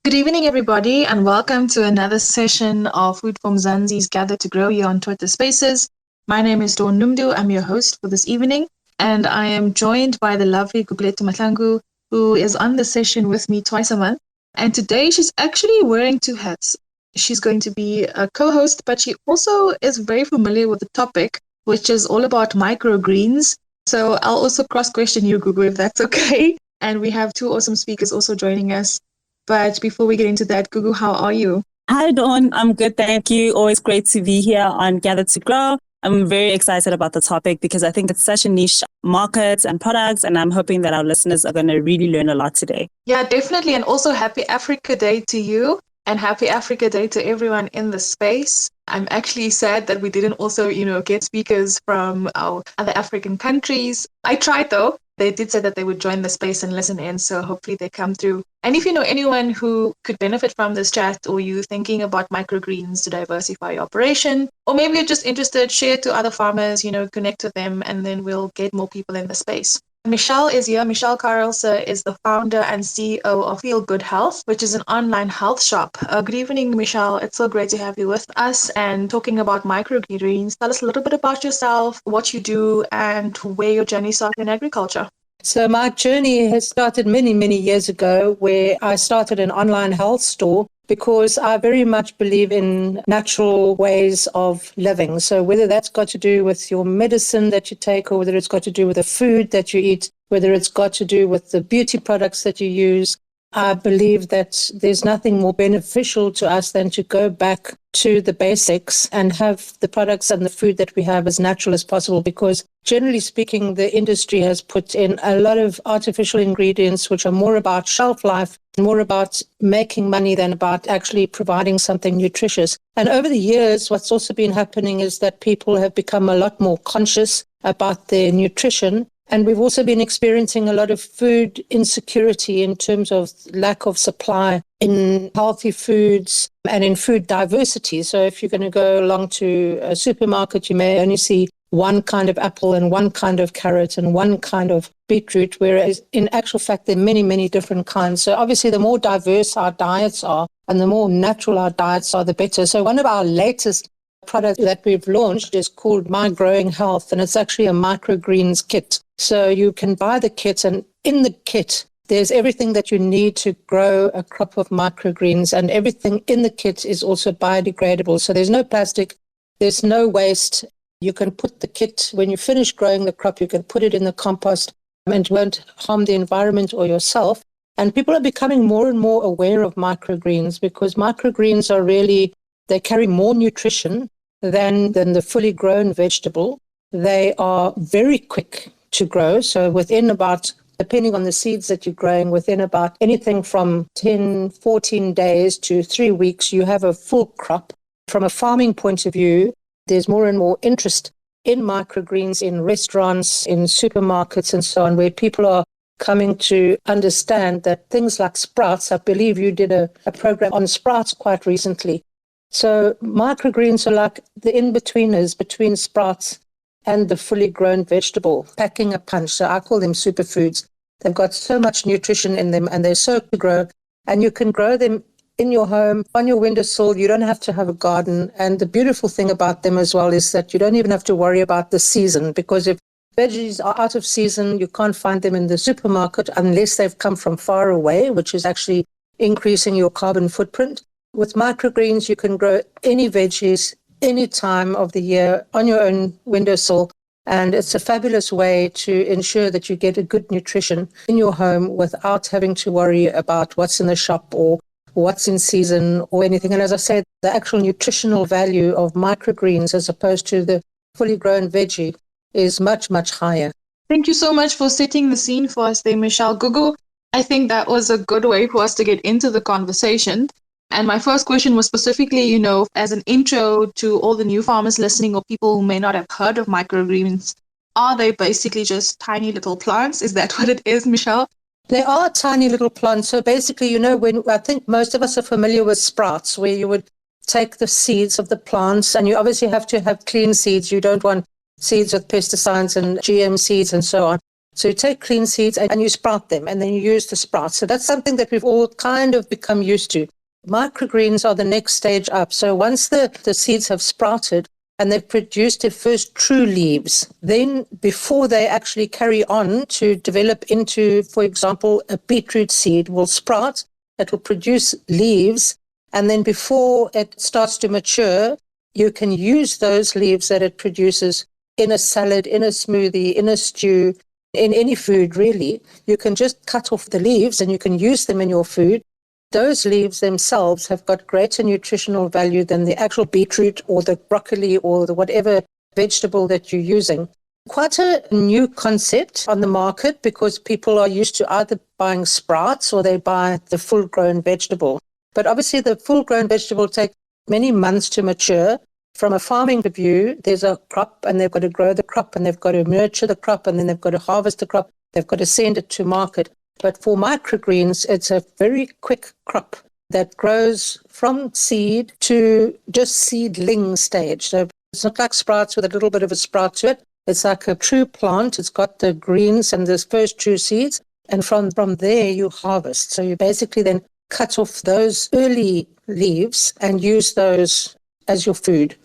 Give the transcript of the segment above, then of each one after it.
Good evening, everybody, and welcome to another session of Food for Mzansi's Gather to Grow here on Twitter Spaces. My name is Dawn Numdu. I'm your host for this evening, and I am joined by the lovely Guguletu Mahlangu, who is on the session with me twice a month. And today she's actually wearing two hats. She's going to be a co-host, but she also is very familiar with the topic, which is all about microgreens. So I'll also cross-question you, Gugu, if that's okay. And we have two awesome speakers also joining us. But before we get into that, Gugu, how are you? Hi, Dawn. I'm good. Thank you. Always great to be here on Gather to Grow. I'm very excited about the topic because I think it's such a niche market and products, and I'm hoping that our listeners are going to really learn a lot today. Yeah, definitely. And also happy Africa Day to you and happy Africa Day to everyone in the space. I'm actually sad that we didn't also, get speakers from our other African countries. I tried though. They did say that they would join the space and listen in, so hopefully they come through. And if you know anyone who could benefit from this chat, or you thinking about microgreens to diversify your operation, or maybe you're just interested, share it to other farmers, connect with them, and then we'll get more people in the space. Michelle is here. Michelle Carelse is the founder and CEO of Feelgood Health, which is an online health shop. Good evening, Michelle. It's so great to have you with us and talking about microgreens. Tell us a little bit about yourself, what you do, and where your journey started in agriculture. So my journey has started many, many years ago, where I started an online health store because I very much believe in natural ways of living. So whether that's got to do with your medicine that you take, or whether it's got to do with the food that you eat, whether it's got to do with the beauty products that you use, I believe that there's nothing more beneficial to us than to go back to the basics and have the products and the food that we have as natural as possible, because generally speaking, the industry has put in a lot of artificial ingredients which are more about shelf life, more about making money than about actually providing something nutritious. And over the years, what's also been happening is that people have become a lot more conscious about their nutrition. And we've also been experiencing a lot of food insecurity in terms of lack of supply in healthy foods and in food diversity. So if you're going to go along to a supermarket, you may only see one kind of apple and one kind of carrot and one kind of beetroot, whereas in actual fact, there are many, many different kinds. So obviously, the more diverse our diets are and the more natural our diets are, the better. So one of our latest product that we've launched is called My Growing Health, and it's actually a microgreens kit. So you can buy the kit, and in the kit, there's everything that you need to grow a crop of microgreens, and everything in the kit is also biodegradable. So there's no plastic, there's no waste. You can put the kit, when you finish growing the crop, you can put it in the compost and it won't harm the environment or yourself. And people are becoming more and more aware of microgreens because microgreens are really, they carry more nutrition than the fully grown vegetable. They are very quick to grow. So within about, depending on the seeds that you're growing, within about anything from 10, 14 days to 3 weeks, you have a full crop. From a farming point of view, there's more and more interest in microgreens in restaurants, in supermarkets and so on, where people are coming to understand that things like sprouts, I believe you did a program on sprouts quite recently. So microgreens are like the in-betweeners between sprouts and the fully grown vegetable, packing a punch. So I call them superfoods. They've got so much nutrition in them and they're so to grow. And you can grow them in your home, on your windowsill. You don't have to have a garden. And the beautiful thing about them as well is that you don't even have to worry about the season, because if veggies are out of season, you can't find them in the supermarket unless they've come from far away, which is actually increasing your carbon footprint. With microgreens, you can grow any veggies any time of the year on your own windowsill. And it's a fabulous way to ensure that you get a good nutrition in your home without having to worry about what's in the shop or what's in season or anything. And as I said, the actual nutritional value of microgreens as opposed to the fully grown veggie is much, much higher. Thank you so much for setting the scene for us there, Michelle. Gugu, I think that was a good way for us to get into the conversation. And my first question was specifically, as an intro to all the new farmers listening or people who may not have heard of microgreens, are they basically just tiny little plants? Is that what it is, Michelle? They are tiny little plants. So basically, when I think most of us are familiar with sprouts, where you would take the seeds of the plants, and you obviously have to have clean seeds. You don't want seeds with pesticides and GM seeds and so on. So you take clean seeds and you sprout them, and then you use the sprouts. So that's something that we've all kind of become used to. Microgreens are the next stage up. So once the seeds have sprouted and they've produced their first true leaves, then before they actually carry on to develop into, for example, a beetroot seed will sprout, it will produce leaves, and then before it starts to mature, you can use those leaves that it produces in a salad, in a smoothie, in a stew, in any food really. You can just cut off the leaves and you can use them in your food. Those leaves themselves have got greater nutritional value than the actual beetroot or the broccoli or the whatever vegetable that you're using. Quite a new concept on the market because people are used to either buying sprouts or they buy the full-grown vegetable. But obviously the full-grown vegetable takes many months to mature. From a farming view, there's a crop and they've got to grow the crop and they've got to nurture the crop and then they've got to harvest the crop. They've got to send it to market. But for microgreens, it's a very quick crop that grows from seed to just seedling stage. So it's not like sprouts with a little bit of a sprout to it. It's like a true plant. It's got the greens and the first true seeds. And from there, you harvest. So you basically then cut off those early leaves and use those as your food.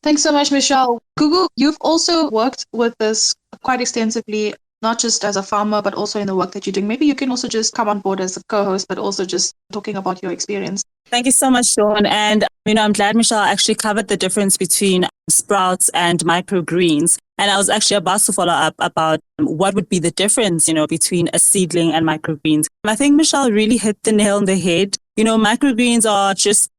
Thanks so much, Michelle. Gugu, you've also worked with this quite extensively, not just as a farmer, but also in the work that you're doing. Maybe you can also just come on board as a co-host, but also just talking about your experience. Thank you so much, Sean. And, I'm glad Michelle actually covered the difference between sprouts and microgreens. And I was actually about to follow up about what would be the difference, between a seedling and microgreens. I think Michelle really hit the nail on the head. Microgreens are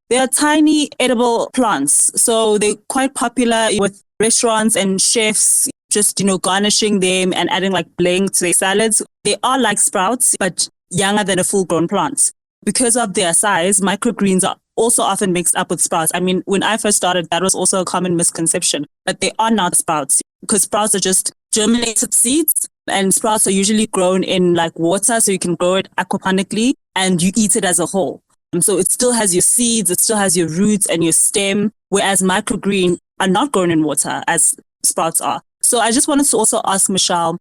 they are tiny edible plants. So they're quite popular with restaurants and chefs, just, garnishing them and adding like bling to their salads. They are like sprouts, but younger than a full-grown plant. Because of their size, microgreens are also often mixed up with sprouts. When I first started, that was also a common misconception, but they are not sprouts because sprouts are just germinated seeds and sprouts are usually grown in like water. So you can grow it aquaponically and you eat it as a whole. So it still has your seeds, it still has your roots and your stem, whereas microgreen are not grown in water as sprouts are. So I just wanted to also ask Michelle,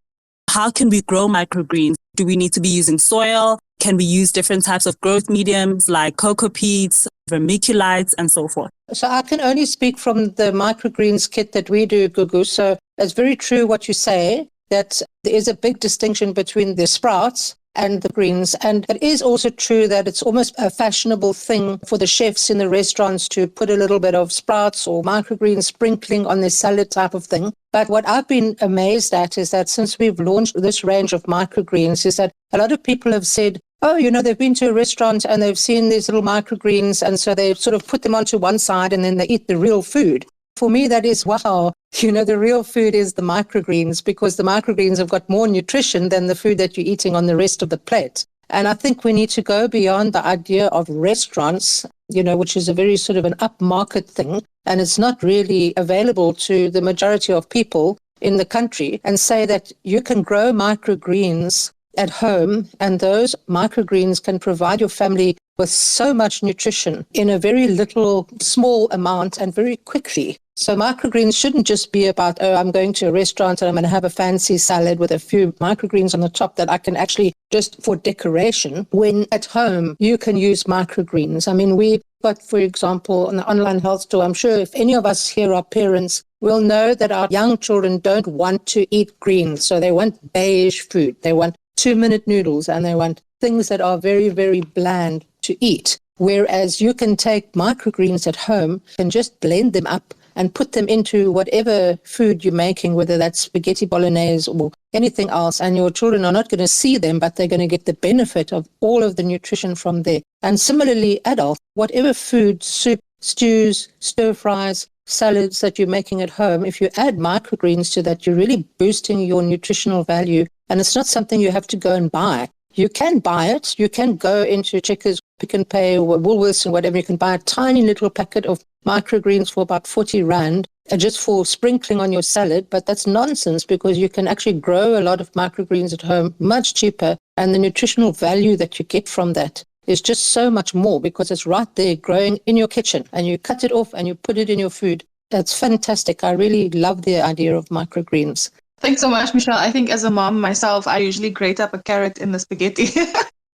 how can we grow microgreens? Do we need to be using soil? Can we use different types of growth mediums like cocoa peats, vermiculites, and so forth? So I can only speak from the microgreens kit that we do, Gugu. So it's very true what you say, that there is a big distinction between the sprouts and the greens. And it is also true that it's almost a fashionable thing for the chefs in the restaurants to put a little bit of sprouts or microgreens sprinkling on their salad type of thing. But what I've been amazed at is that since we've launched this range of microgreens is that a lot of people have said, oh, they've been to a restaurant and they've seen these little microgreens and so they sort of put them onto one side and then they eat the real food. For me, that is, wow, the real food is the microgreens because the microgreens have got more nutrition than the food that you're eating on the rest of the plate. And I think we need to go beyond the idea of restaurants, which is a very sort of an upmarket thing. And it's not really available to the majority of people in the country and say that you can grow microgreens at home and those microgreens can provide your family with so much nutrition in a very little, small amount and very quickly. So microgreens shouldn't just be about, I'm going to a restaurant and I'm going to have a fancy salad with a few microgreens on the top that I can actually just for decoration, when at home you can use microgreens. We've got, for example, on the online health store, I'm sure if any of us here are parents, we'll know that our young children don't want to eat greens. So they want beige food. They want 2-minute noodles and they want things that are very, very bland to eat. Whereas you can take microgreens at home and just blend them up and put them into whatever food you're making, whether that's spaghetti bolognese or anything else. And your children are not going to see them, but they're going to get the benefit of all of the nutrition from there. And similarly, adults, whatever food, soup, stews, stir fries, salads that you're making at home, if you add microgreens to that, you're really boosting your nutritional value. And it's not something you have to go and buy. You can buy it. You can go into Checkers, Pick n Pay, or Woolworths and whatever. You can buy a tiny little packet of microgreens for about 40 Rand just for sprinkling on your salad. But that's nonsense because you can actually grow a lot of microgreens at home much cheaper. And the nutritional value that you get from that is just so much more because it's right there growing in your kitchen and you cut it off and you put it in your food. That's fantastic. I really love the idea of microgreens. Thanks so much, Michelle. I think as a mom myself, I usually grate up a carrot in the spaghetti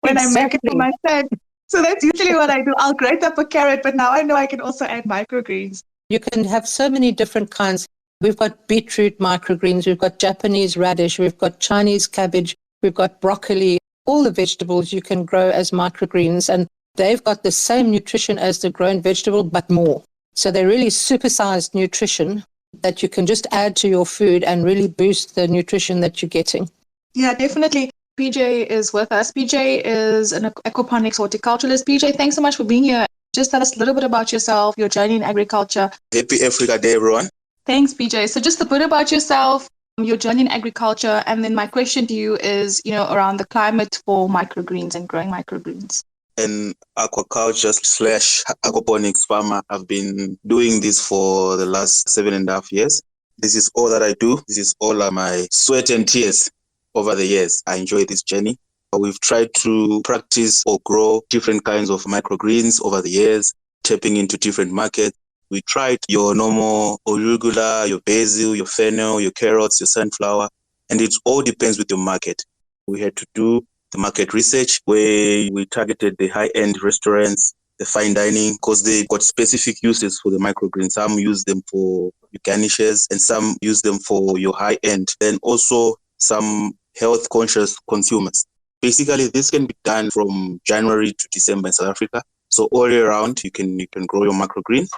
when I make it for my son. So that's usually what I do. I'll grate up a carrot, but now I know I can also add microgreens. You can have so many different kinds. We've got beetroot microgreens, we've got Japanese radish, we've got Chinese cabbage, we've got broccoli. All the vegetables you can grow as microgreens, and they've got the same nutrition as the grown vegetable, but more. So they're really supersized nutrition that you can just add to your food and really boost the nutrition that you're getting. Yeah, definitely. PJ is with us. PJ is an aquaponics horticulturalist. PJ, thanks so much for being here. Just tell us a little bit about yourself, your journey in agriculture. Happy Africa Day, everyone. Thanks, PJ. So just a bit about yourself, your journey in agriculture, and then my question to you is, around the climate for microgreens and growing microgreens. An aquaculture / aquaponics farmer. I've been doing this for the last 7.5 years. This is all that I do. This is all of my sweat and tears over the years. I enjoy this journey. We've tried to practice or grow different kinds of microgreens over the years, tapping into different markets. We tried your normal arugula, your basil, your fennel, your carrots, your sunflower, and it all depends with your market. We had to do the market research where we targeted the high-end restaurants, the fine dining, because they got specific uses for the microgreens. Some use them for your garnishes and some use them for your high-end. Then also some health-conscious consumers. Basically, this can be done from January to December in South Africa. So all year round, you can grow your microgreens.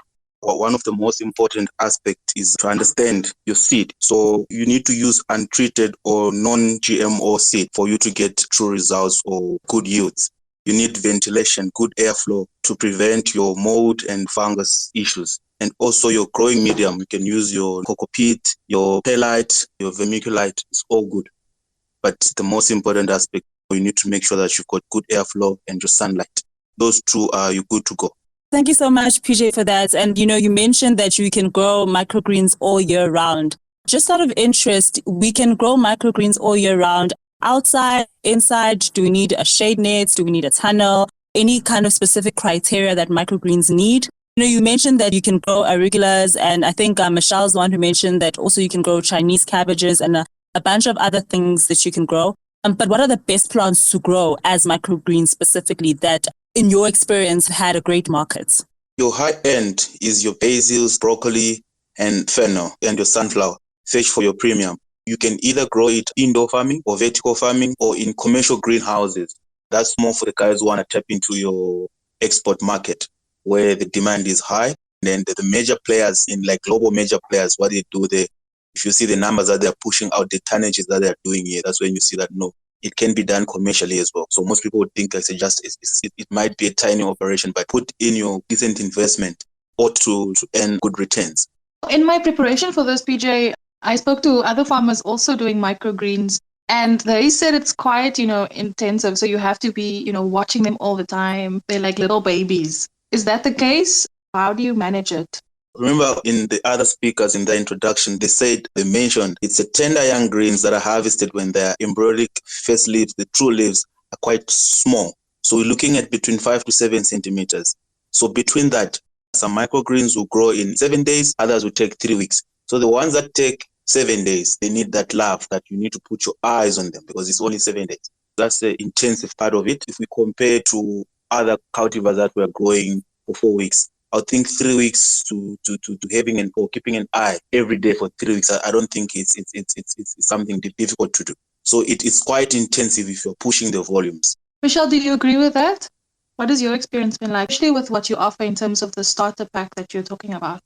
One of the most important aspects is to understand your seed. So you need to use untreated or non-GMO seed for you to get true results or good yields. You need ventilation, good airflow to prevent your mold and fungus issues. And also your growing medium, you can use your coco peat, your perlite, your vermiculite. It's all good. But the most important aspect, you need to make sure that you've got good airflow and your sunlight. Those two are you good to go. Thank you so much, PJ, for that. And, you mentioned that you can grow microgreens all year round. Just out of interest, we can grow microgreens all year round. Outside, inside, do we need a shade net? Do we need a tunnel? Any kind of specific criteria that microgreens need? You mentioned that you can grow arugulas, and I think Michelle's the one who mentioned that also you can grow Chinese cabbages and a bunch of other things that you can grow. But what are the best plants to grow as microgreens specifically that, in your experience, had a great market? Your high end is your basils, broccoli, and fennel, and your sunflower. Fish for your premium. You can either grow it indoor farming or vertical farming or in commercial greenhouses. That's more for the guys who want to tap into your export market where the demand is high. And then the major players in global major players, what they do, if you see the numbers that they're pushing out, the tonnages that they're doing here, that's when you see that no, it can be done commercially as well. So most people would think it might be a tiny operation, but put in your decent investment or to earn good returns. In my preparation for this, PJ, I spoke to other farmers also doing microgreens, and they said it's quite, intensive. So you have to be, watching them all the time. They're like little babies. Is that the case? How do you manage it? Remember, in the other speakers in the introduction, they mentioned it's a tender young greens that are harvested when their embryonic first leaves, the true leaves, are quite small. So we're looking at between 5 to 7 centimeters. So between that, some microgreens will grow in 7 days, others will take 3 weeks. So the ones that take 7 days, they need that love that you need to put your eyes on them because it's only 7 days. That's the intensive part of it. If we compare to other cultivars that were growing for 4 weeks, I think 3 weeks to having or keeping an eye every day for 3 weeks. I don't think it's something difficult to do. So it's quite intensive if you're pushing the volumes. Michelle, do you agree with that? What has your experience been like, especially with what you offer in terms of the starter pack that you're talking about?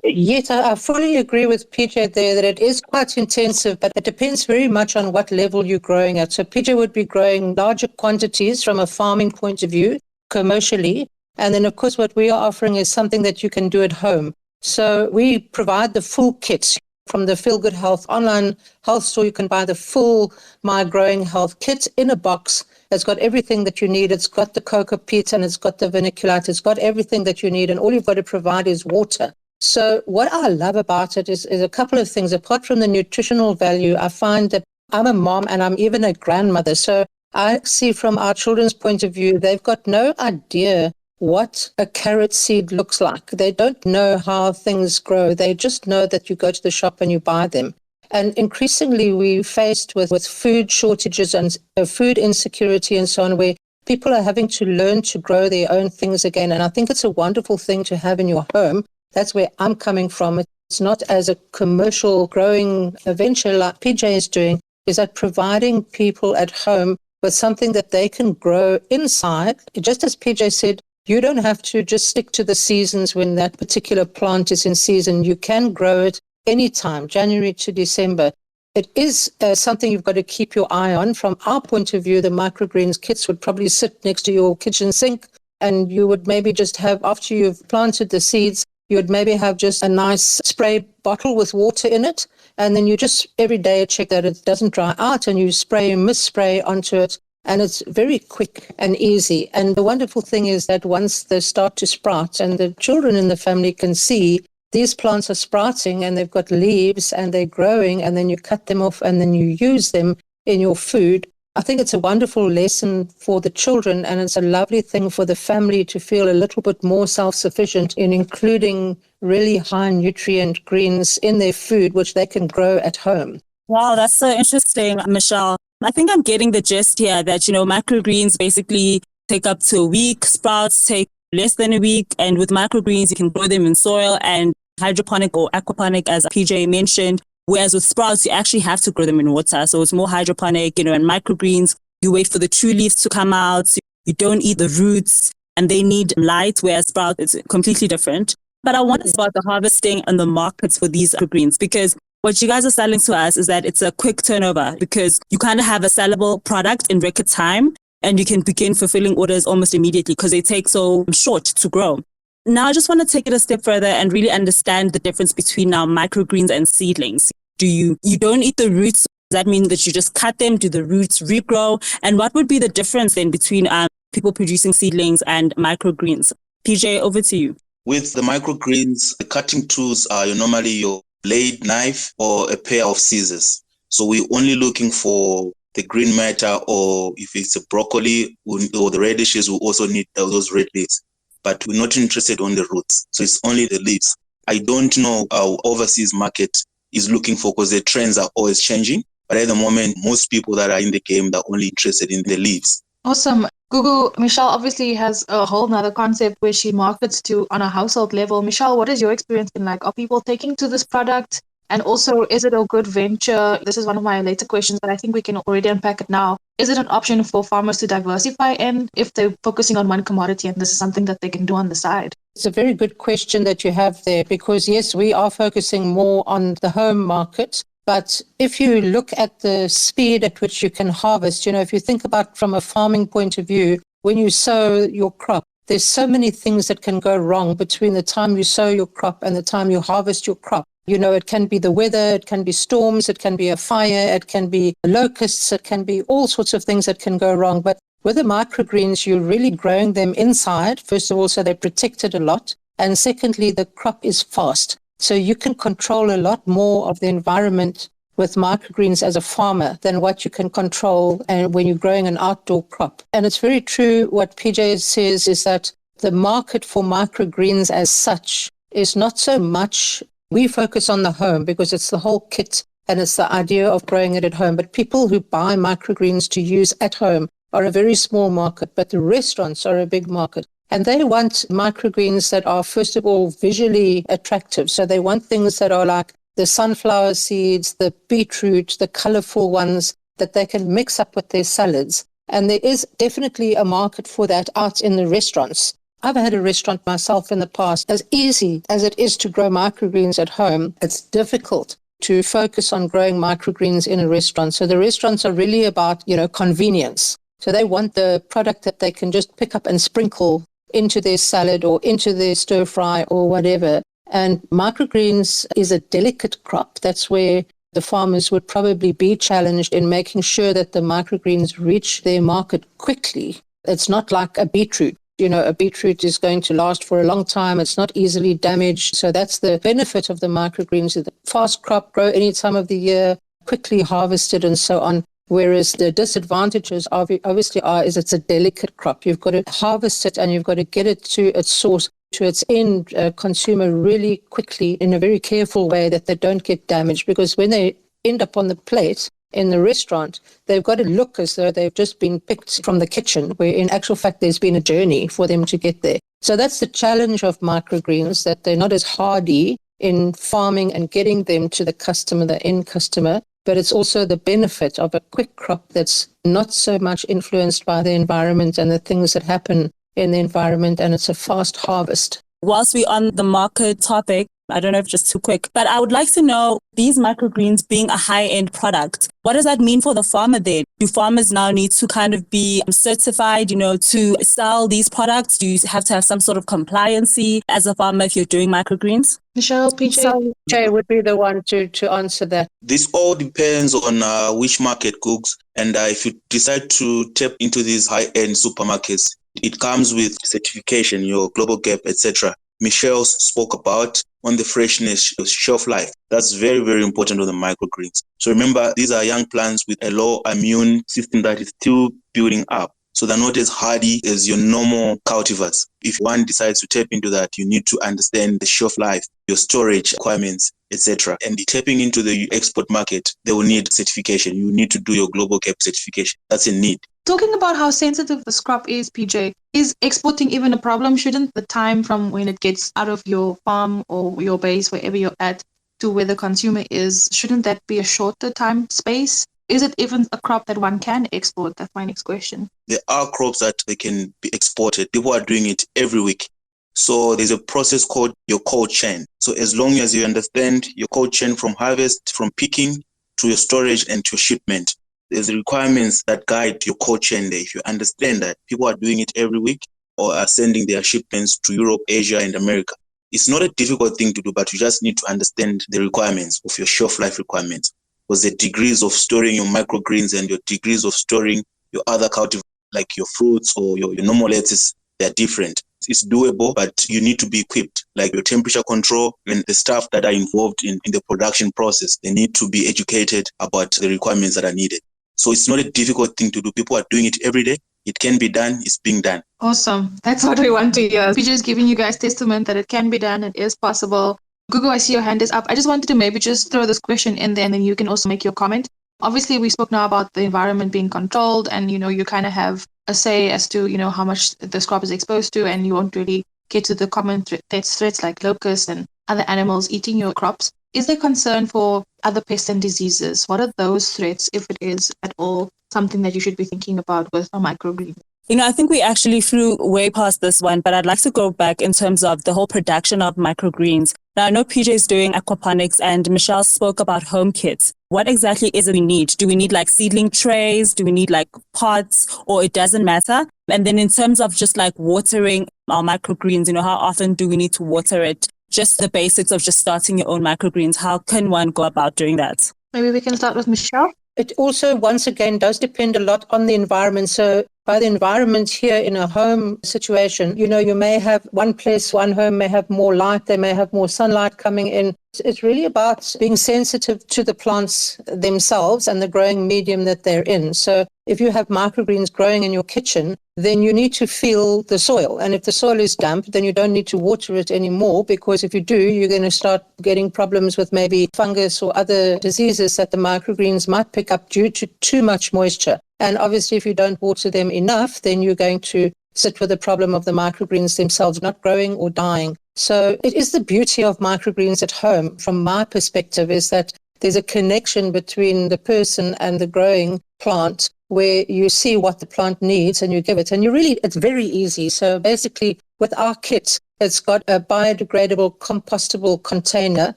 Yes, I fully agree with PJ there that it is quite intensive, but it depends very much on what level you're growing at. So PJ would be growing larger quantities from a farming point of view, commercially. And then, of course, what we are offering is something that you can do at home. So we provide the full kit from the Feelgood Health online health store. You can buy the full My Growing Health kit in a box. It's got everything that you need. It's got the coco peat and it's got the vermiculite. It's got everything that you need. And all you've got to provide is water. So what I love about it is a couple of things. Apart from the nutritional value, I find that I'm a mom and I'm even a grandmother. So I see from our children's point of view, they've got no idea what a carrot seed looks like. They don't know how things grow. They just know that you go to the shop and you buy them. And increasingly, we're faced with food shortages and food insecurity and so on, where people are having to learn to grow their own things again. And I think it's a wonderful thing to have in your home. That's where I'm coming from. It's not as a commercial growing venture like PJ is doing, is that providing people at home with something that they can grow inside. Just as PJ said, you don't have to just stick to the seasons when that particular plant is in season. You can grow it anytime, January to December. It is something you've got to keep your eye on. From our point of view, the microgreens kits would probably sit next to your kitchen sink, and you would maybe just have, after you've planted the seeds, you would maybe have just a nice spray bottle with water in it, and then you just every day check that it doesn't dry out, and you spray and misspray onto it, and it's very quick and easy. And the wonderful thing is that once they start to sprout and the children in the family can see these plants are sprouting and they've got leaves and they're growing, and then you cut them off and then you use them in your food, I think it's a wonderful lesson for the children, and it's a lovely thing for the family to feel a little bit more self-sufficient in including really high nutrient greens in their food, which they can grow at home. Wow, that's so interesting, Michelle. I think I'm getting the gist here that, microgreens basically take up to a week, sprouts take less than a week, and with microgreens, you can grow them in soil and hydroponic or aquaponic, as PJ mentioned. Whereas with sprouts, you actually have to grow them in water. So it's more hydroponic, and microgreens, you wait for the true leaves to come out. So you don't eat the roots and they need light, whereas sprout is completely different. But I want to start the harvesting and the markets for these microgreens, because what you guys are selling to us is that it's a quick turnover, because you kind of have a sellable product in record time and you can begin fulfilling orders almost immediately because they take so short to grow. Now, I just want to take it a step further and really understand the difference between now microgreens and seedlings. You don't eat the roots? Does that mean that you just cut them? Do the roots regrow? And what would be the difference then between people producing seedlings and microgreens? PJ, over to you. With the microgreens, the cutting tools are normally your blade, knife, or a pair of scissors. So we're only looking for the green matter, or if it's a broccoli or the radishes, we also need those red leaves. But we're not interested on the roots. So it's only the leaves. I don't know how overseas market is looking for, because the trends are always changing. But at the moment, most people that are in the game are only interested in the leaves. Awesome. Gugu, Michelle obviously has a whole nother concept where she markets to on a household level. Michelle, what is your experience been like? Are people taking to this product? And also, is it a good venture? This is one of my later questions, but I think we can already unpack it now. Is it an option for farmers to diversify in if they're focusing on one commodity and this is something that they can do on the side? It's a very good question that you have there, because yes, we are focusing more on the home market. But if you look at the speed at which you can harvest, if you think about from a farming point of view, when you sow your crop, there's so many things that can go wrong between the time you sow your crop and the time you harvest your crop. It can be the weather, it can be storms, it can be a fire, it can be locusts, it can be all sorts of things that can go wrong. But with the microgreens, you're really growing them inside, first of all, so they're protected a lot. And secondly, the crop is fast. So you can control a lot more of the environment with microgreens as a farmer than what you can control when you're growing an outdoor crop. And it's very true what PJ says, is that the market for microgreens as such is not so much. We focus on the home because it's the whole kit and it's the idea of growing it at home. But people who buy microgreens to use at home are a very small market, but the restaurants are a big market. And they want microgreens that are, first of all, visually attractive. So they want things that are like the sunflower seeds, the beetroot, the colorful ones that they can mix up with their salads. And there is definitely a market for that out in the restaurants. I've had a restaurant myself in the past. As easy as it is to grow microgreens at home, it's difficult to focus on growing microgreens in a restaurant. So the restaurants are really about, convenience. So they want the product that they can just pick up and sprinkle into their salad or into their stir fry or whatever. And microgreens is a delicate crop. That's where the farmers would probably be challenged in making sure that the microgreens reach their market quickly. It's not like a beetroot. A beetroot is going to last for a long time. It's not easily damaged. So that's the benefit of the microgreens. The fast crop, grow any time of the year, quickly harvested and so on. Whereas the disadvantages obviously is it's a delicate crop. You've got to harvest it and you've got to get it to its source, to its end consumer really quickly in a very careful way that they don't get damaged. Because when they end up on the plate in the restaurant, they've got to look as though they've just been picked from the kitchen, where in actual fact there's been a journey for them to get there. So that's the challenge of microgreens, that they're not as hardy in farming and getting them to the customer, the end customer, but it's also the benefit of a quick crop that's not so much influenced by the environment and the things that happen in the environment, and it's a fast harvest. Whilst we're on the market topic, I don't know if just too quick, but I would like to know, these microgreens being a high-end product, what does that mean for the farmer then? Do farmers now need to kind of be certified, to sell these products? Do you have to have some sort of compliancy as a farmer if you're doing microgreens? Michelle, PJ? So Jay would be the one to answer that. This all depends on which market cooks, and if you decide to tap into these high-end supermarkets, it comes with certification, your global gap, etc. Michelle spoke about on the freshness, shelf life. That's very, very important on the microgreens. So remember, these are young plants with a low immune system that is still building up. So they're not as hardy as your normal cultivars. If one decides to tap into that, you need to understand the shelf life, your storage requirements, etc. And tapping into the export market, they will need certification. You need to do your global gap certification. That's a need. Talking about how sensitive this crop is, PJ, is exporting even a problem? Shouldn't the time from when it gets out of your farm or your base, wherever you're at, to where the consumer is, shouldn't that be a shorter time space? Is it even a crop that one can export? That's my next question. There are crops that they can be exported. People are doing it every week. So there's a process called your cold chain. So as long as you understand your cold chain from harvest, from picking to your storage and to your shipment, there's requirements that guide your cold chain there. If you understand that people are doing it every week or are sending their shipments to Europe, Asia, and America, it's not a difficult thing to do, but you just need to understand the requirements of your shelf life requirements. Because the degrees of storing your microgreens and your degrees of storing your other cultivars, like your fruits or your normal lettuce, they're different. It's doable, but you need to be equipped, like your temperature control and the staff that are involved in the production process. They need to be educated about the requirements that are needed. So it's not a difficult thing to do. People are doing it every day. It can be done. It's being done. Awesome. That's what we want to hear. We're just giving you guys testament that it can be done. It is possible. Gugu, I see your hand is up. I just wanted to maybe just throw this question in there, and then you can also make your comment. Obviously, we spoke now about the environment being controlled, and, you kind of have a say as to, how much this crop is exposed to, and you won't really get to the common threats like locusts and other animals eating your crops. Is there concern for other pests and diseases? What are those threats, if it is at all something that you should be thinking about with a microgreen? I think we actually flew way past this one, but I'd like to go back in terms of the whole production of microgreens. Now, I know PJ is doing aquaponics and Michelle spoke about home kits. What exactly is it we need? Do we need like seedling trays? Do we need like pots, or it doesn't matter? And then in terms of just like watering our microgreens, how often do we need to water it? Just the basics of just starting your own microgreens. How can one go about doing that? Maybe we can start with Michelle. It also, once again, does depend a lot on the environment. So by the environment here in a home situation, you may have one home may have more light, they may have more sunlight coming in. It's really about being sensitive to the plants themselves and the growing medium that they're in. So if you have microgreens growing in your kitchen, then you need to feel the soil. And if the soil is damp, then you don't need to water it anymore, because if you do, you're going to start getting problems with maybe fungus or other diseases that the microgreens might pick up due to too much moisture. And obviously, if you don't water them enough, then you're going to sit with the problem of the microgreens themselves not growing or dying. So it is the beauty of microgreens at home, from my perspective, is that there's a connection between the person and the growing plant, where you see what the plant needs and you give it. And it's very easy. So basically, with our kit, it's got a biodegradable, compostable container,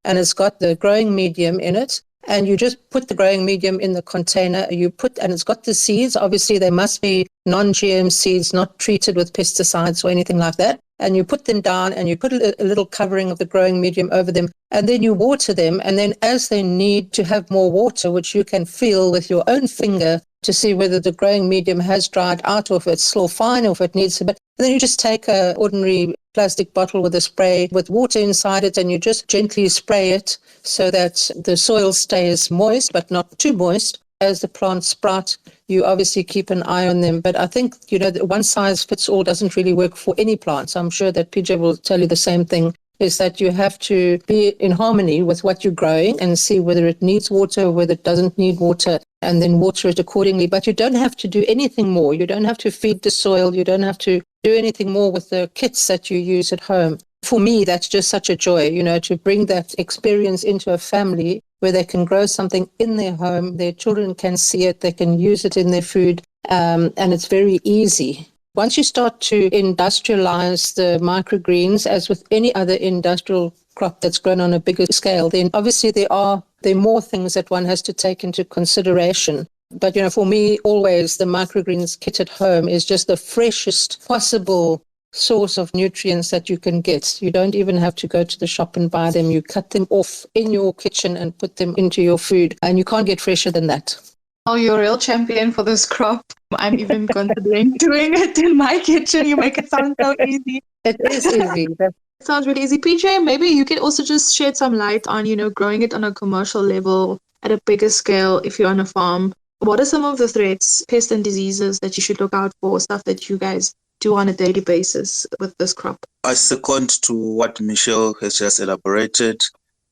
and it's got the growing medium in it. And you just put the growing medium in the container, and it's got the seeds. Obviously, they must be non-GM seeds, not treated with pesticides or anything like that. And you put them down and you put a little covering of the growing medium over them, and then you water them. And then as they need to have more water, which you can feel with your own finger to see whether the growing medium has dried out or if it's still fine or if it needs a bit, and then you just take an ordinary plastic bottle with a spray with water inside it, and you just gently spray it so that the soil stays moist but not too moist. As the plants sprout, you obviously keep an eye on them. But I think, one size fits all doesn't really work for any plants. I'm sure that PJ will tell you the same thing. is that you have to be in harmony with what you're growing and see whether it needs water, whether it doesn't need water, and then water it accordingly. But you don't have to do anything more. You don't have to feed the soil. You don't have to do anything more with the kits that you use at home. For me, that's just such a joy, to bring that experience into a family where they can grow something in their home. Their children can see it. They can use it in their food. And it's very easy. Once you start to industrialize the microgreens, as with any other industrial crop that's grown on a bigger scale, then obviously there are more things that one has to take into consideration. But, for me, always the microgreens kit at home is just the freshest possible source of nutrients that you can get. You don't even have to go to the shop and buy them. You cut them off in your kitchen and put them into your food, and you can't get fresher than that. Oh, you're a real champion for this crop. I'm even considering doing it in my kitchen. You make it sound so easy. It is easy. It sounds really easy. PJ, maybe you can also just shed some light on, growing it on a commercial level at a bigger scale if you're on a farm. What are some of the threats, pests and diseases that you should look out for, stuff that you guys do on a daily basis with this crop? I second to what Michelle has just elaborated.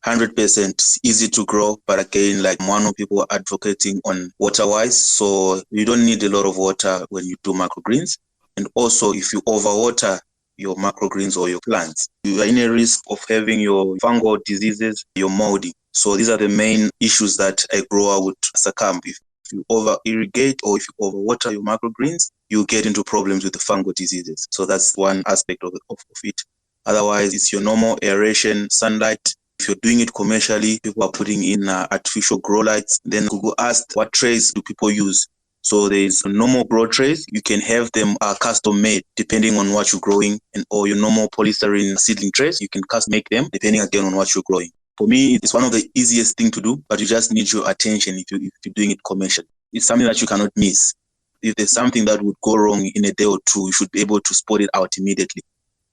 100% it's easy to grow, but again, like one of people are advocating on water-wise, so you don't need a lot of water when you do microgreens. And also, if you overwater your microgreens or your plants, you are in a risk of having your fungal diseases, your molding. So these are the main issues that a grower would succumb. If you over-irrigate or if you overwater your microgreens, you get into problems with the fungal diseases. So that's one aspect of it. Otherwise, it's your normal aeration, sunlight. If you're doing it commercially, people are putting in artificial grow lights. Then Google asked, what trays do people use? So there's normal grow trays. You can have them custom made depending on what you're growing, or your normal polystyrene seedling trays. You can custom make them depending again on what you're growing. For me, it's one of the easiest thing to do, but you just need your attention if you're doing it commercially. It's something that you cannot miss. If there's something that would go wrong in a day or two, you should be able to spot it out immediately.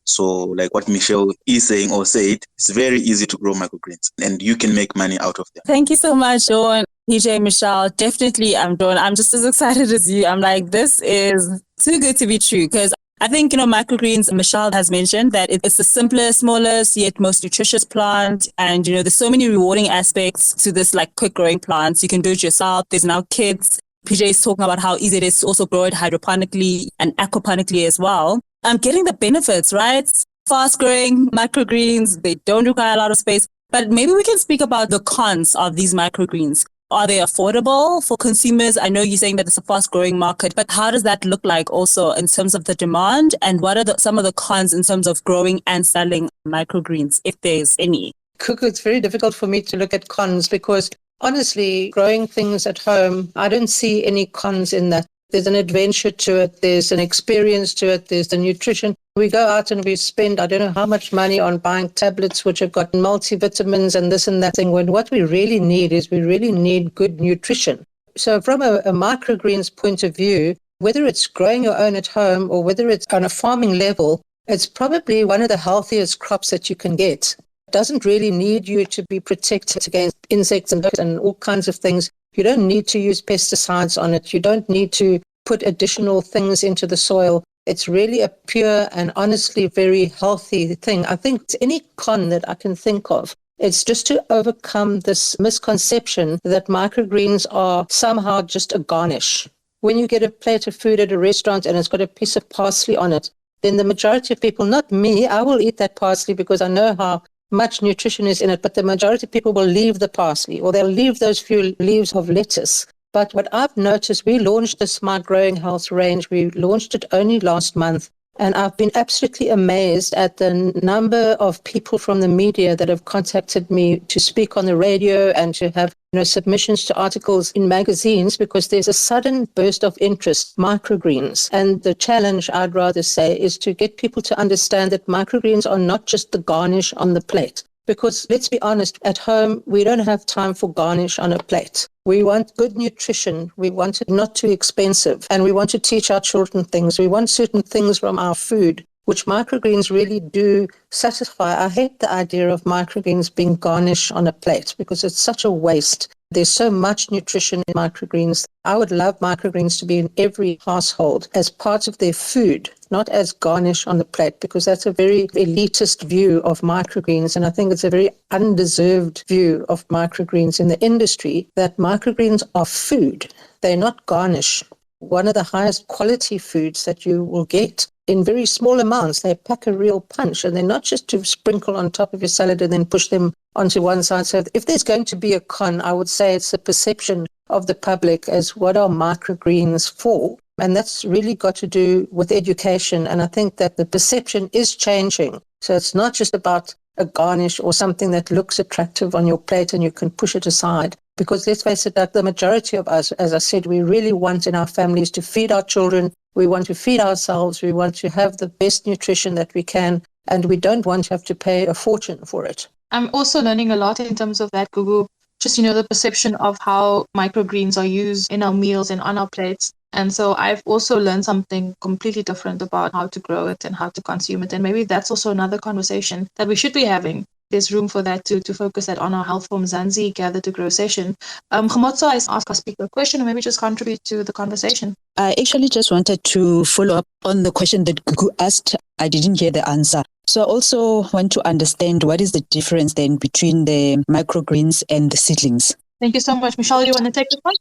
So like what Michelle is saying or said, it's very easy to grow microgreens and you can make money out of them. Thank you so much, Dawn. PJ, Michelle, definitely Dawn. I'm just as excited as you. I'm like, this is too good to be true, because I think, microgreens, Michelle has mentioned that it's the simplest, smallest, yet most nutritious plant. And, there's so many rewarding aspects to this, like quick growing plants. You can do it yourself. There's now kits. PJ is talking about how easy it is to also grow it hydroponically and aquaponically as well. I'm getting the benefits, right? Fast growing microgreens, they don't require a lot of space. But maybe we can speak about the cons of these microgreens. Are they affordable for consumers? I know you're saying that it's a fast growing market, but how does that look like also in terms of the demand? And what are some of the cons in terms of growing and selling microgreens, if there's any? Cuckoo, it's very difficult for me to look at cons because honestly, growing things at home, I don't see any cons in that. There's an adventure to it. There's an experience to it. There's the nutrition. We go out and we spend, I don't know how much money on buying tablets which have got multivitamins and this and that thing, when what we really need is we really need good nutrition. So from a microgreens point of view, whether it's growing your own at home or whether it's on a farming level, it's probably one of the healthiest crops that you can get. It doesn't really need you to be protected against insects and all kinds of things. You don't need to use pesticides on it. You don't need to put additional things into the soil. It's really a pure and honestly very healthy thing. I think any con that I can think of, it's just to overcome this misconception that microgreens are somehow just a garnish. When you get a plate of food at a restaurant and it's got a piece of parsley on it, then the majority of people, not me, I will eat that parsley because I know how much nutrition is in it, but the majority of people will leave the parsley or they'll leave those few leaves of lettuce. But what I've noticed, we launched the Smart Growing Health range. We launched it only last month. And I've been absolutely amazed at the number of people from the media that have contacted me to speak on the radio and to have submissions to articles in magazines because there's a sudden burst of interest, microgreens. And the challenge, I'd rather say, is to get people to understand that microgreens are not just the garnish on the plate. Because let's be honest, at home, we don't have time for garnish on a plate. We want good nutrition. We want it not too expensive. And we want to teach our children things. We want certain things from our food, which microgreens really do satisfy. I hate the idea of microgreens being garnish on a plate because it's such a waste. There's so much nutrition in microgreens. I would love microgreens to be in every household as part of their food not as garnish on the plate, because that's a very elitist view of microgreens. And I think it's a very undeserved view of microgreens in the industry, that microgreens are food. They're not garnish. One of the highest quality foods that you will get in very small amounts. They pack a real punch, and they're not just to sprinkle on top of your salad and then push them onto one side. So if there's going to be a con, I would say it's the perception of the public as what are microgreens for. And that's really got to do with education. And I think that the perception is changing. So it's not just about a garnish or something that looks attractive on your plate and you can push it aside. Because let's face it, the majority of us, as I said, we really want in our families to feed our children. We want to feed ourselves. We want to have the best nutrition that we can. And we don't want to have to pay a fortune for it. I'm also learning a lot in terms of that, Gugu. Just, the perception of how microgreens are used in our meals and on our plates. And so I've also learned something completely different about how to grow it and how to consume it. And maybe that's also another conversation that we should be having. There's room for that to focus that on our Health for Mzansi Gather to Grow session. Khomotso, I asked our speaker a question and maybe just contribute to the conversation. I actually just wanted to follow up on the question that Gugu asked. I didn't hear the answer. So I also want to understand what is the difference then between the microgreens and the seedlings. Thank you so much. Michelle, you want to take this one?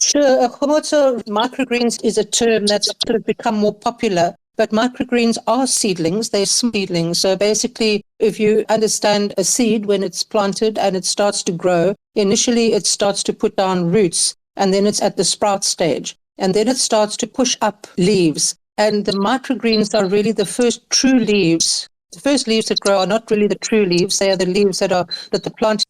Sure. Khomotso, microgreens is a term that's sort of become more popular. But microgreens are seedlings. They're seedlings. So basically, if you understand a seed, when it's planted and it starts to grow, initially it starts to put down roots, and then it's at the sprout stage. And then it starts to push up leaves. And the microgreens are really the first true leaves. The first leaves that grow are not really the true leaves. They are the leaves that the plant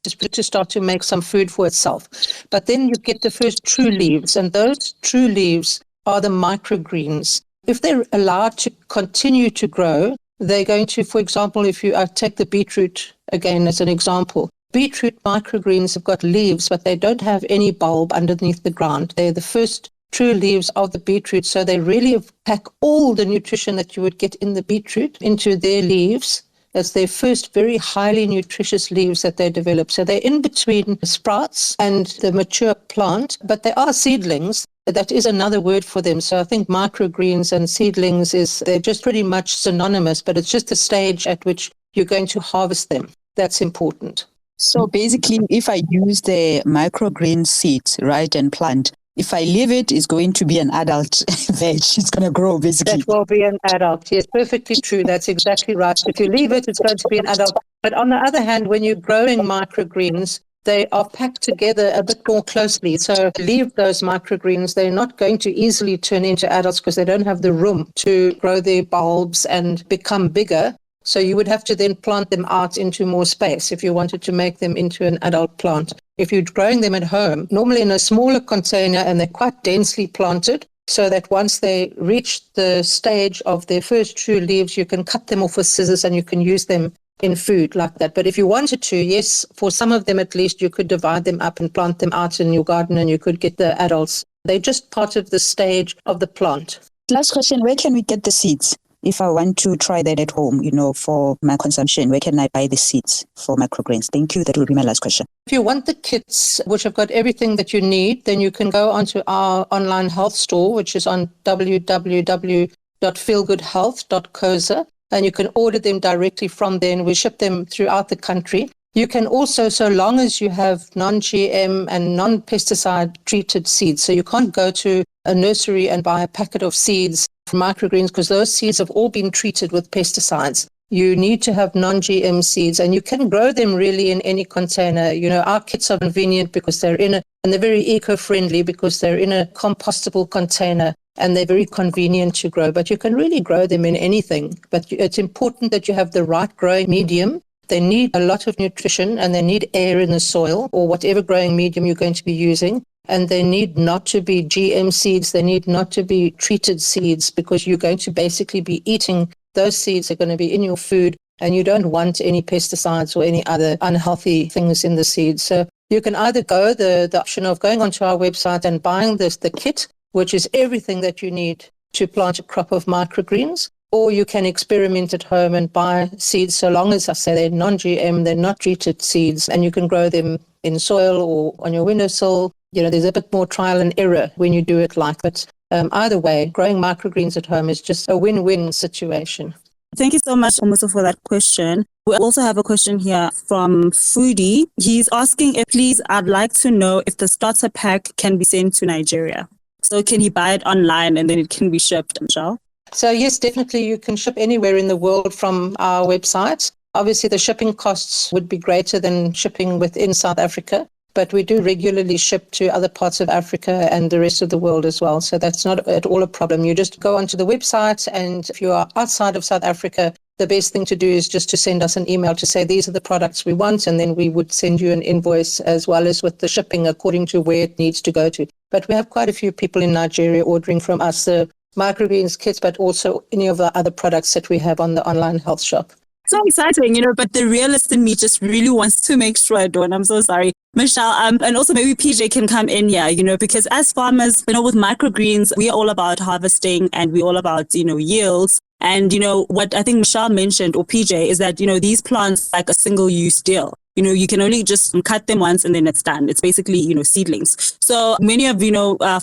is put to start to make some food for itself. But then you get the first true leaves, and those true leaves are the microgreens. If they're allowed to continue to grow, they're going to, for example, if you take the beetroot again as an example, beetroot microgreens have got leaves, but they don't have any bulb underneath the ground. They're the first true leaves of the beetroot, so they really pack all the nutrition that you would get in the beetroot into their leaves. That's their first very highly nutritious leaves that they develop. So they're in between sprouts and the mature plant, but they are seedlings. That is another word for them. So I think microgreens and seedlings they're just pretty much synonymous, but it's just the stage at which you're going to harvest them. That's important. So basically, if I use the microgreen seeds, right, and plant, if I leave it, it's going to be an adult veg. It's going to grow, basically. That will be an adult. Yes, perfectly true. That's exactly right. If you leave it, it's going to be an adult. But on the other hand, when you're growing microgreens, they are packed together a bit more closely. So leave those microgreens. They're not going to easily turn into adults because they don't have the room to grow their bulbs and become bigger. So you would have to then plant them out into more space if you wanted to make them into an adult plant. If you're growing them at home, normally in a smaller container, and they're quite densely planted, so that once they reach the stage of their first true leaves, you can cut them off with scissors and you can use them in food like that. But if you wanted to, yes, for some of them at least, you could divide them up and plant them out in your garden and you could get the adults. They're just part of the stage of the plant. Last question, where can we get the seeds? If I want to try that at home, for my consumption, where can I buy the seeds for microgreens? Thank you. That will be my last question. If you want the kits, which have got everything that you need, then you can go onto our online health store, which is on www.feelgoodhealth.co.za. And you can order them directly from there, and we ship them throughout the country. You can also, so long as you have non-GM and non-pesticide treated seeds, so you can't go to a nursery and buy a packet of seeds from microgreens because those seeds have all been treated with pesticides. You need to have non-GM seeds, and you can grow them really in any container. Our kits are convenient because they're and they're very eco-friendly because they're in a compostable container. And they're very convenient to grow, but you can really grow them in anything. But it's important that you have the right growing medium. They need a lot of nutrition and they need air in the soil or whatever growing medium you're going to be using. And they need not to be GM seeds. They need not to be treated seeds because you're going to basically be eating those seeds are going to be in your food and you don't want any pesticides or any other unhealthy things in the seeds. So you can either go the option of going onto our website and buying the kit, which is everything that you need to plant a crop of microgreens, or you can experiment at home and buy seeds, so long as I say they're non-GM, they're not treated seeds, and you can grow them in soil or on your windowsill. There's a bit more trial and error when you do it like that. either way, growing microgreens at home is just a win-win situation. Thank you so much, Omuso, for that question. We also have a question here from Foodie. He's asking if, please, I'd like to know if the starter pack can be sent to Nigeria. So can he buy it online and then it can be shipped, Michelle? So yes, definitely you can ship anywhere in the world from our website. Obviously, the shipping costs would be greater than shipping within South Africa, but we do regularly ship to other parts of Africa and the rest of the world as well. So that's not at all a problem. You just go onto the website, and if you are outside of South Africa, the best thing to do is just to send us an email to say these are the products we want, and then we would send you an invoice as well as with the shipping according to where it needs to go to. But we have quite a few people in Nigeria ordering from us the microgreens kits, but also any of the other products that we have on the online health shop. So exciting, but the realist in me just really wants to make sure I do, and I'm so sorry. Michelle, and also maybe PJ can come in here, because as farmers, with microgreens, we are all about harvesting and we're all about, yields. And, what I think Michelle mentioned, or PJ, is that, these plants like a single-use deal. You can only just cut them once and then it's done. It's basically, seedlings. So many of,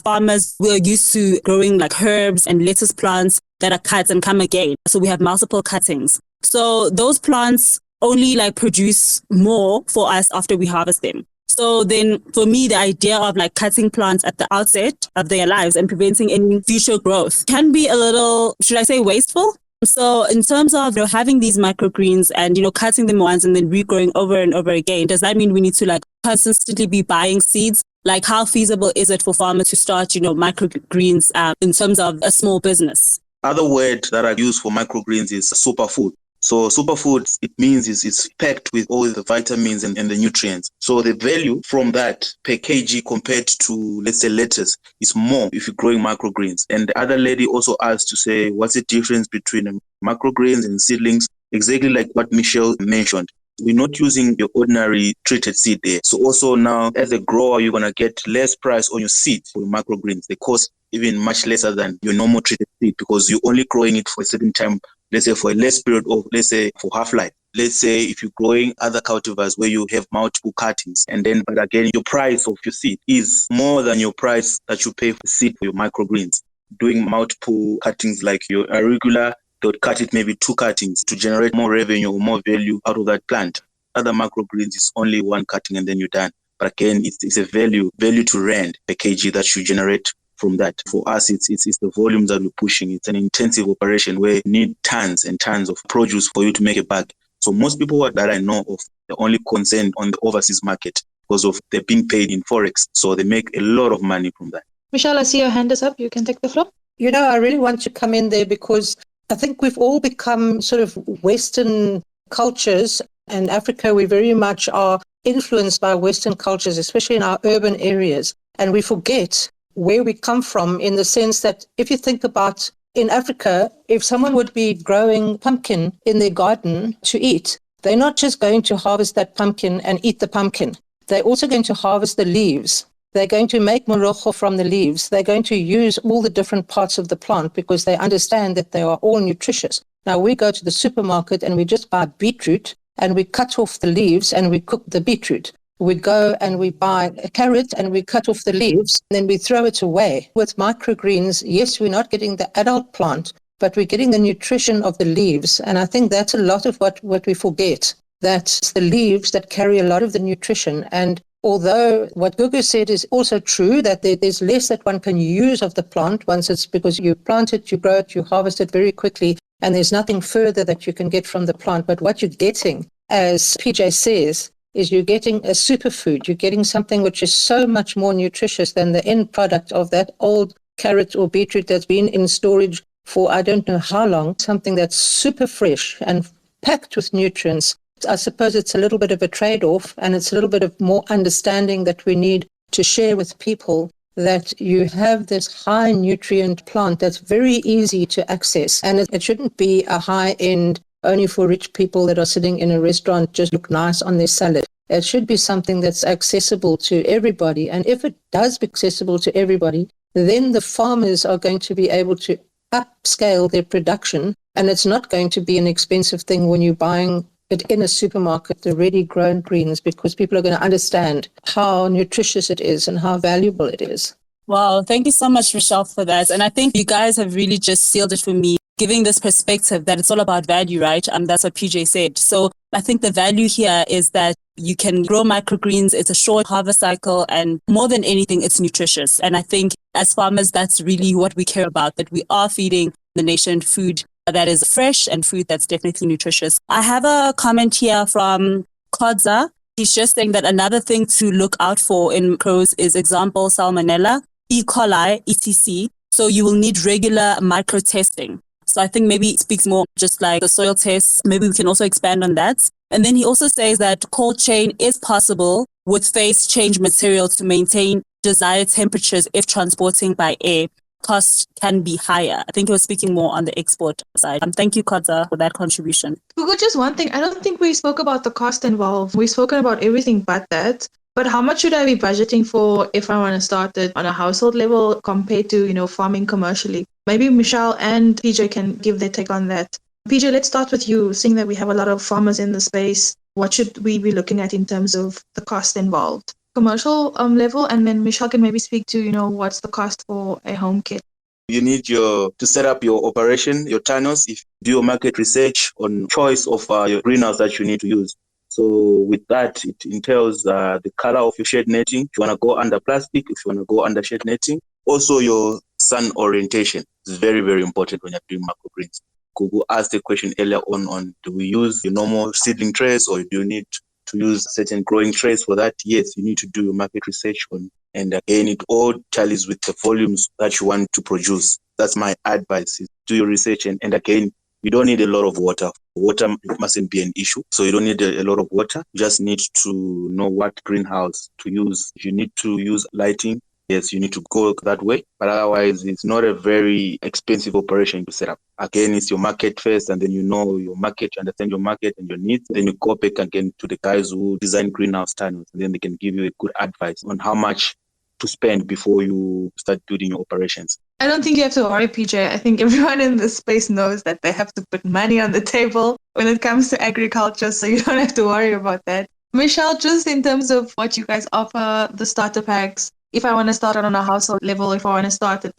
farmers were used to growing like herbs and lettuce plants that are cut and come again. So we have multiple cuttings. So those plants only produce more for us after we harvest them. So then for me, the idea of cutting plants at the outset of their lives and preventing any future growth can be a little, should I say, wasteful? So in terms of having these microgreens and cutting them once and then regrowing over and over again, does that mean we need to consistently be buying seeds? How feasible is it for farmers to start microgreens in terms of a small business? Other word that I use for microgreens is superfood. So superfood, it means it's packed with all the vitamins and the nutrients. So the value from that per kg compared to, let's say, lettuce is more if you're growing microgreens. And the other lady also asked to say, what's the difference between microgreens and seedlings? Exactly like what Michelle mentioned. We're not using your ordinary treated seed there. So also now, as a grower, you're going to get less price on your seed for your microgreens. They cost even much lesser than your normal treated seed because you're only growing it for a certain time, let's say for a less period of, let's say, for half-life. Let's say if you're growing other cultivars where you have multiple cuttings, and then, but again, your price of your seed is more than your price that you pay for seed for your microgreens. Doing multiple cuttings like your regular, they would cut it maybe 2 cuttings to generate more revenue or more value out of that plant. Other microgreens is only 1 cutting and then you're done. But again, it's a value to rand per kg that you generate from that. For us, it's the volumes that we're pushing. It's an intensive operation where you need tons and tons of produce for you to make a bag. So most people that I know of, they're only concerned on the overseas market because of they're being paid in Forex. So they make a lot of money from that. Michelle, I see your hand is up. You can take the floor. I really want to come in there because I think we've all become sort of Western cultures, and Africa, we very much are influenced by Western cultures, especially in our urban areas. And we forget where we come from in the sense that if you think about in Africa, if someone would be growing pumpkin in their garden to eat, they're not just going to harvest that pumpkin and eat the pumpkin. They're also going to harvest the leaves. They're going to make morogo from the leaves. They're going to use all the different parts of the plant because they understand that they are all nutritious. Now, we go to the supermarket and we just buy beetroot and we cut off the leaves and we cook the beetroot. We go and we buy a carrot and we cut off the leaves and then we throw it away. With microgreens, yes, we're not getting the adult plant, but we're getting the nutrition of the leaves. And I think that's a lot of what we forget. That's the leaves that carry a lot of the nutrition. And although what Gugu said is also true, that there's less that one can use of the plant once it's because you plant it, you grow it, you harvest it very quickly, and there's nothing further that you can get from the plant. But what you're getting, as PJ says, is you're getting a superfood. You're getting something which is so much more nutritious than the end product of that old carrot or beetroot that's been in storage for I don't know how long, something that's super fresh and packed with nutrients. I suppose it's a little bit of a trade-off, and it's a little bit of more understanding that we need to share with people that you have this high nutrient plant that's very easy to access. And it shouldn't be a high-end only for rich people that are sitting in a restaurant just look nice on their salad. It should be something that's accessible to everybody. And if it does be accessible to everybody, then the farmers are going to be able to upscale their production. And it's not going to be an expensive thing when you're buying it in a supermarket, the ready grown greens, because people are going to understand how nutritious it is and how valuable it is. Wow, thank you so much, Michelle, for that. And I think you guys have really just sealed it for me, giving this perspective that it's all about value, right? That's what PJ said. So I think the value here is that you can grow microgreens. It's a short harvest cycle, and more than anything, it's nutritious. And I think as farmers, that's really what we care about, that we are feeding the nation food that is fresh and food that's definitely nutritious. I have a comment here from Kodza. He's just saying that another thing to look out for in crows is example salmonella, E. coli, etc. So you will need regular micro testing. So I think maybe it speaks more just like the soil tests. Maybe we can also expand on that. And then he also says that cold chain is possible with phase change material to maintain desired temperatures if transporting by air. Cost can be higher. I think he was speaking more on the export side. Thank you, Kodza, for that contribution. Google, just one thing. I don't think we spoke about the cost involved. We've spoken about everything but that. But how much should I be budgeting for if I want to start it on a household level compared to, farming commercially? Maybe Michelle and PJ can give their take on that. PJ, let's start with you. Seeing that we have a lot of farmers in the space, what should we be looking at in terms of the cost involved? Commercial level, and then Michelle can maybe speak to, what's the cost for a home kit. You need to set up your operation, your tunnels, if you do your market research on choice of your greenhouse that you need to use. So with that, it entails the color of your shade netting. If you want to go under plastic, if you want to go under shade netting. Also your sun orientation is very, very important when you're doing microgreens. Google asked the question earlier on, do we use your normal seedling trays or do you need to use certain growing trays for that? Yes, you need to do your market research on. And again, it all tallies with the volumes that you want to produce. That's my advice, is do your research. And again, you don't need a lot of water. Water mustn't be an issue. So you don't need a lot of water. You just need to know what greenhouse to use. If you need to use lighting, yes, you need to go that way. But otherwise, it's not a very expensive operation to set up. Again, it's your market first, and then you know your market, you understand your market and your needs. Then you go back again to the guys who design greenhouse tunnels, and then they can give you a good advice on how much to spend before you start building your operations. I don't think you have to worry, PJ. I think everyone in this space knows that they have to put money on the table when it comes to agriculture, so you don't have to worry about that. Michelle, just in terms of what you guys offer, the starter packs, if I want to start it on a household level, if I want to start it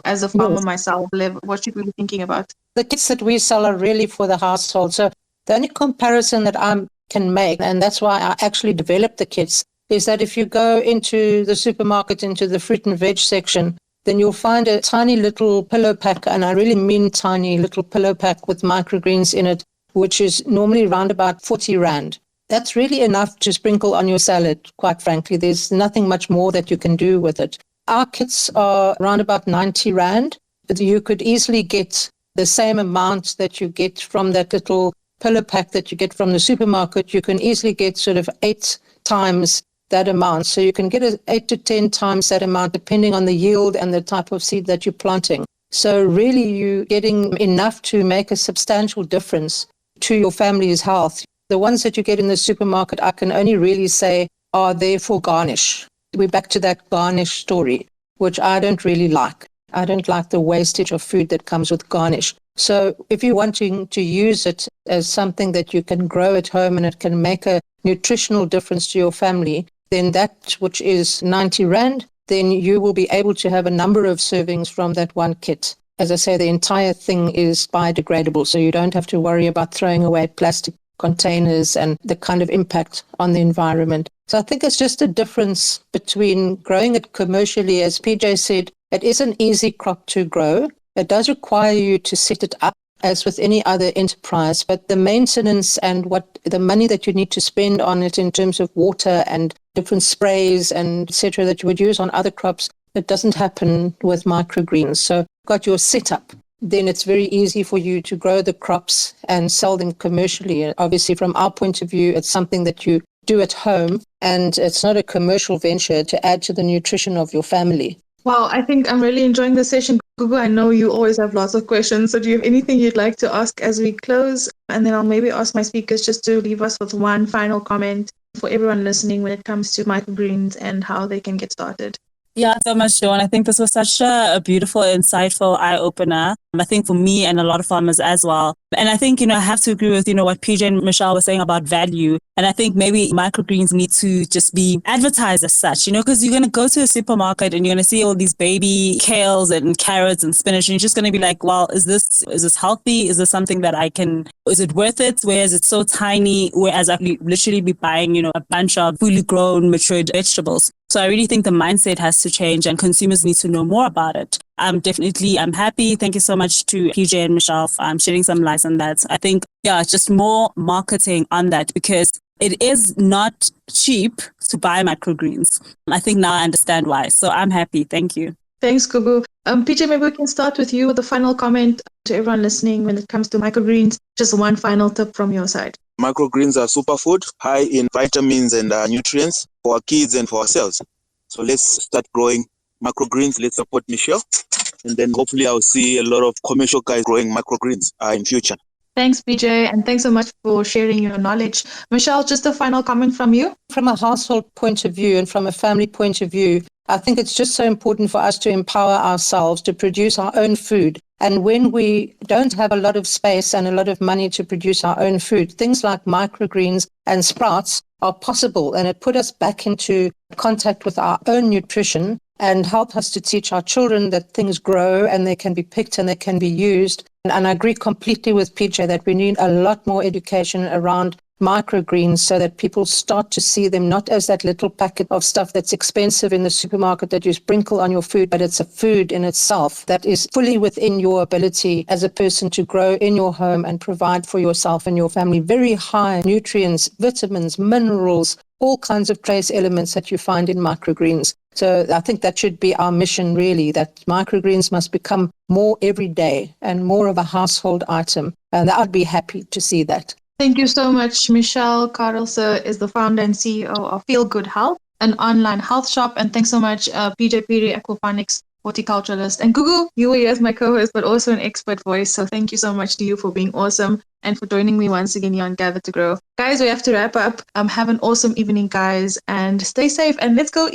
as a farmer myself, what should we be thinking about? The kits that we sell are really for the household. So the only comparison that I can make, and that's why I actually developed the kits, is that if you go into the supermarket, into the fruit and veg section, then you'll find a tiny little pillow pack, and I really mean tiny little pillow pack with microgreens in it, which is normally around about 40 Rand. That's really enough to sprinkle on your salad, quite frankly. There's nothing much more that you can do with it. Our kits are around about 90 Rand. You could easily get the same amount that you get from that little pillow pack that you get from the supermarket. You can easily get sort of 8 times that amount. So you can get 8 to 10 times that amount depending on the yield and the type of seed that you're planting. So really you're getting enough to make a substantial difference to your family's health. The ones that you get in the supermarket, I can only really say are there for garnish. We're back to that garnish story, which I don't really like. I don't like the wastage of food that comes with garnish. So if you're wanting to use it as something that you can grow at home and it can make a nutritional difference to your family, then that which is 90 Rand, then you will be able to have a number of servings from that one kit. As I say, the entire thing is biodegradable, so you don't have to worry about throwing away plastic containers and the kind of impact on the environment. So I think it's just a difference between growing it commercially. As PJ said, it is an easy crop to grow. It does require you to set it up as with any other enterprise, but the maintenance and what the money that you need to spend on it in terms of water and different sprays and etc. that you would use on other crops, it doesn't happen with microgreens. So you've got your setup, then it's very easy for you to grow the crops and sell them commercially. Obviously, from our point of view, it's something that you do at home, and it's not a commercial venture to add to the nutrition of your family. Wow, I think I'm really enjoying the session. Gugu, I know you always have lots of questions. So do you have anything you'd like to ask as we close? And then I'll maybe ask my speakers just to leave us with one final comment for everyone listening when it comes to microgreens and how they can get started. Yeah, so much, Sean. I think this was such a beautiful, insightful eye opener. I think for me and a lot of farmers as well. And I think, I have to agree with, what PJ and Michelle were saying about value. And I think maybe microgreens need to just be advertised as such, because you're going to go to a supermarket and you're going to see all these baby kales and carrots and spinach. And you're just going to be like, well, is this healthy? Is this something that is it worth it? Whereas it's so tiny, whereas I could literally be buying, a bunch of fully grown, matured vegetables. So I really think the mindset has to change and consumers need to know more about it. I'm happy. Thank you so much to PJ and Michelle for shedding some light on that. I think, just more marketing on that because it is not cheap to buy microgreens. I think now I understand why. So I'm happy. Thank you. Thanks, Gugu. PJ, maybe we can start with you with a final comment to everyone listening when it comes to microgreens. Just one final tip from your side. Microgreens are superfood, high in vitamins and nutrients for our kids and for ourselves. So let's start growing microgreens. Let's support Michelle. And then hopefully I'll see a lot of commercial guys growing microgreens in future. Thanks, PJ, and thanks so much for sharing your knowledge. Michelle, just a final comment from you. From a household point of view and from a family point of view, I think it's just so important for us to empower ourselves to produce our own food. And when we don't have a lot of space and a lot of money to produce our own food, things like microgreens and sprouts are possible. And it put us back into contact with our own nutrition and help us to teach our children that things grow and they can be picked and they can be used. And I agree completely with PJ that we need a lot more education around microgreens so that people start to see them not as that little packet of stuff that's expensive in the supermarket that you sprinkle on your food, but it's a food in itself that is fully within your ability as a person to grow in your home and provide for yourself and your family. Very high nutrients, vitamins, minerals, all kinds of trace elements that you find in microgreens. So I think that should be our mission, really, that microgreens must become more everyday and more of a household item. And I'd be happy to see that. Thank you so much. Michelle Carelse is the founder and CEO of Feelgood Health, an online health shop. And thanks so much, PJ Piri, aquaponics horticulturalist. And Gugu, you were here as my co-host, but also an expert voice. So thank you so much to you for being awesome and for joining me once again here on Gather to Grow. Guys, we have to wrap up. Have an awesome evening, guys, and stay safe. And let's go